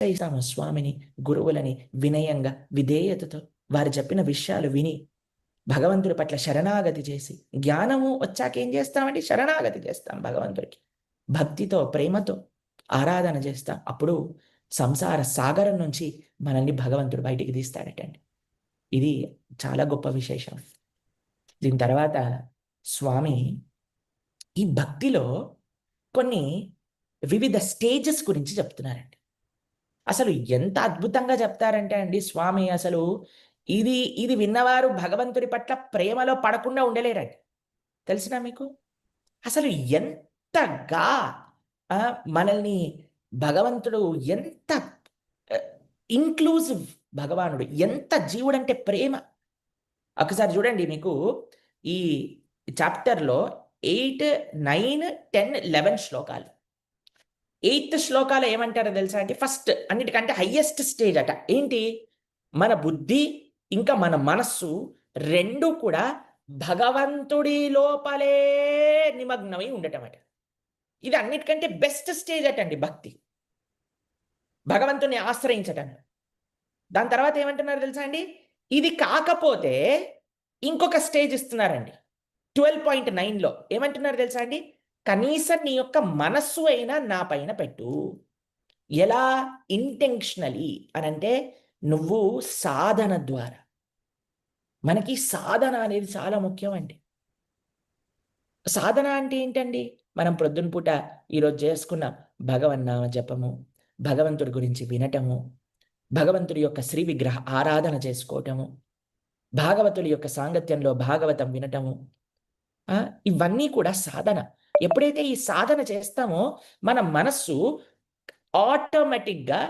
ఆశ్రయిస్తాము స్వామిని, గురువులని వినయంగా, విధేయతతో వారు చెప్పిన విషయాలు విని భగవంతుడి పట్ల శరణాగతి చేసి, జ్ఞానము వచ్చాక ఏం చేస్తామండి? శరణాగతి చేస్తాం భగవంతుడికి. భక్తితో, ప్రేమతో ఆరాధన చేస్తాం. అప్పుడు సంసార సాగరం నుంచి మనల్ని భగవంతుడు బయటికి తీస్తాడటండి. ఇది చాలా గొప్ప విశేషం. దీని తర్వాత స్వామి ఈ భక్తిలో కొన్ని వివిధ స్టేజెస్ గురించి చెప్తున్నారండి. అసలు ఎంత అద్భుతంగా చెప్తారంటే అండి స్వామి, అసలు ఇది ఇది విన్నవారు భగవంతుడి పట్ల ప్రేమలో పడకుండా ఉండలేరండి. తెలిసినా మీకు? అసలు ఎంతగా మనల్ని భగవంతుడు ఎంత ఇంక్లూజివ్ భగవానుడు, ఎంత జీవుడంటే ప్రేమ. ఒకసారి చూడండి, మీకు ఈ చాప్టర్లో 8, 9, 10, 11 శ్లోకాలు. 8th శ్లోకాలు ఏమంటారో తెలుసా అంటే, ఫస్ట్ అన్నిటికంటే హయ్యెస్ట్ స్టేజ్ అట. ఏంటి? మన బుద్ధి ఇంకా మన మనస్సు రెండు కూడా భగవంతుడి లోపలే నిమగ్నమై ఉండటం అట. ఇది అన్నిటికంటే బెస్ట్ స్టేజ్ అటండి భక్తి, భగవంతుని ఆశ్రయించటం. దాని తర్వాత ఏమంటున్నారు తెలుసా అండి? ఇది కాకపోతే ఇంకొక స్టేజ్ ఇస్తున్నారండి 12.9లో. ఏమంటున్నారు తెలుసా అండి? కనీసం నీ యొక్క మనస్సు అయినా నా పైన పెట్టు. ఎలా? ఇంటెన్షనలీ అనంటే నువ్వు సాధన ద్వారా. మనకి సాధన అనేది చాలా ముఖ్యం అండి. సాధన అంటే ఏంటండి? మనం ప్రొద్దున పూట ఈరోజు చేసుకున్నాం భగవన్నామ జపము, భగవంతుడి గురించి వినటము, భగవంతుడి యొక్క శ్రీ విగ్రహ ఆరాధన చేసుకోవటము, భాగవతుల యొక్క సాంగత్యంలో భాగవతం వినటము, ఇవన్నీ కూడా సాధన. ఎప్పుడైతే ఈ సాధన చేస్తామో మన మనస్సు ఆటోమేటిక్గా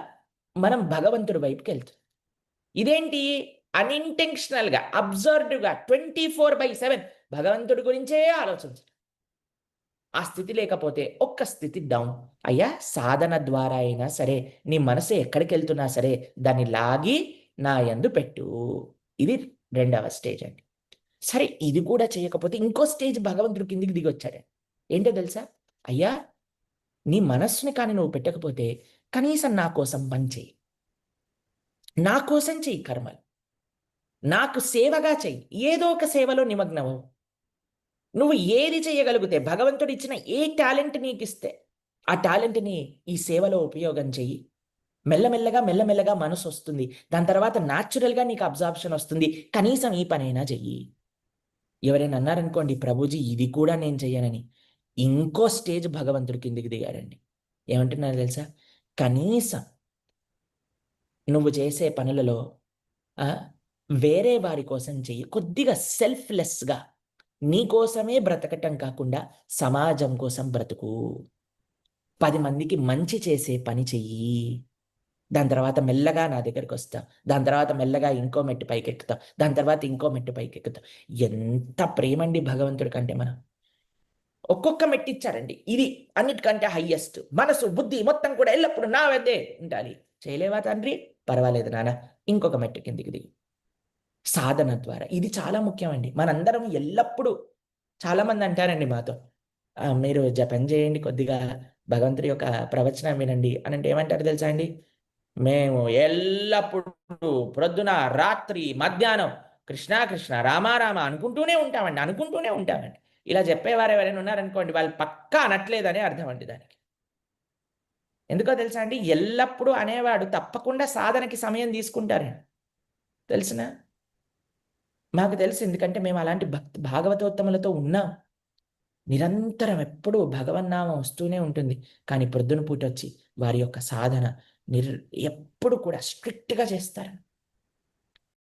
మనం భగవంతుడి వైపుకి వెళ్తుంది. ఇదేంటి? అన్ఇంటెన్షనల్గా, అబ్జర్వ్డ్గా 24/7 భగవంతుడి గురించే ఆలోచించు. ఆ స్థితి లేకపోతే ఒక్క స్థితి డౌన్. అయ్యా, సాధన ద్వారా అయినా సరే నీ మనసు ఎక్కడికి వెళ్తున్నా సరే దాన్ని లాగి నా యందు పెట్టు. ఇది రెండవ స్టేజ్ అండి. సరే, ఇది కూడా చేయకపోతే ఇంకో స్టేజ్ భగవంతుడు కిందికి దిగి వచ్చాడు. ఏంటో తెలుసా? అయ్యా, నీ మనస్సుని కానీ నువ్వు పెట్టకపోతే కనీసం నా కోసం పని చెయ్యి, నా కోసం చెయ్యి కర్మలు, నాకు సేవగా చెయ్యి, ఏదో ఒక సేవలో నిమగ్నము. నువ్వు ఏది చేయగలిగితే, భగవంతుడు ఇచ్చిన ఏ టాలెంట్ నీకు ఇస్తే ఆ టాలెంట్ని ఈ సేవలో ఉపయోగం చెయ్యి. మెల్లమెల్లగా మెల్లమెల్లగా మనసు వస్తుంది. దాని తర్వాత న్యాచురల్గా నీకు అబ్జార్ప్షన్ వస్తుంది. కనీసం ఈ పనైనా చెయ్యి. ఎవరైనా అన్నారనుకోండి, ప్రభుజీ ఇది కూడా నేను చెయ్యనని, ఇంకో స్టేజ్ భగవంతుడి కిందికి దిగాడండి. ఏమంటున్నారు తెలుసా? కనీసం నువ్వు చేసే పనులలో వేరే వారి కోసం చెయ్యి. కొద్దిగా సెల్ఫ్లెస్గా నీ కోసమే బ్రతకటం కాకుండా సమాజం కోసం బ్రతుకు. 10 మందికి మంచి చేసే పని చెయ్యి. దాని తర్వాత మెల్లగా నా దగ్గరికి వస్తాం. దాని తర్వాత మెల్లగా ఇంకో మెట్టు పైకి ఎక్కుతాం. దాని తర్వాత ఇంకో మెట్టు పైకి ఎక్కుతాం. ఎంత ప్రేమండి భగవంతుడి కంటే మనం. ఒక్కొక్క మెట్టు ఇచ్చారండి. ఇది అన్నిటికంటే హయ్యెస్ట్. మనసు, బుద్ధి మొత్తం కూడా ఎల్లప్పుడూ నా వద్దే ఉండాలి. చేయలేవా తండ్రి? పర్వాలేదు నాన్న, ఇంకొక మెట్టు కిందికి దిగి. సాధన ద్వారా ఇది చాలా ముఖ్యమండి. మనందరం ఎల్లప్పుడూ, చాలామంది అంటారండి మాతో, మీరు జపం చేయండి, కొద్దిగా భగవంతుడి యొక్క ప్రవచనం వినండి అని అంటే ఏమంటారు తెలుసా అండి? మేము ఎల్లప్పుడూ ప్రొద్దున, రాత్రి, మధ్యాహ్నం కృష్ణ కృష్ణ రామ రామ అనుకుంటూనే ఉంటామండి. ఇలా చెప్పేవారు ఎవరైనా ఉన్నారనుకోండి, వాళ్ళు పక్కా అనట్లేదని అర్థం అండి దానికి. ఎందుకో తెలుసా అండి? ఎల్లప్పుడూ అనేవాడు తప్పకుండా సాధనకి సమయం తీసుకుంటారండి. తెలిసిన మాకు తెలుసు, ఎందుకంటే మేము అలాంటి భాగవతోత్తములతో ఉన్నాం. నిరంతరం ఎప్పుడూ భగవన్నామం వస్తూనే ఉంటుంది. కానీ ప్రొద్దున పూట వచ్చి వారి యొక్క సాధన ఎప్పుడు కూడా స్ట్రిక్ట్‌గా చేస్తారు.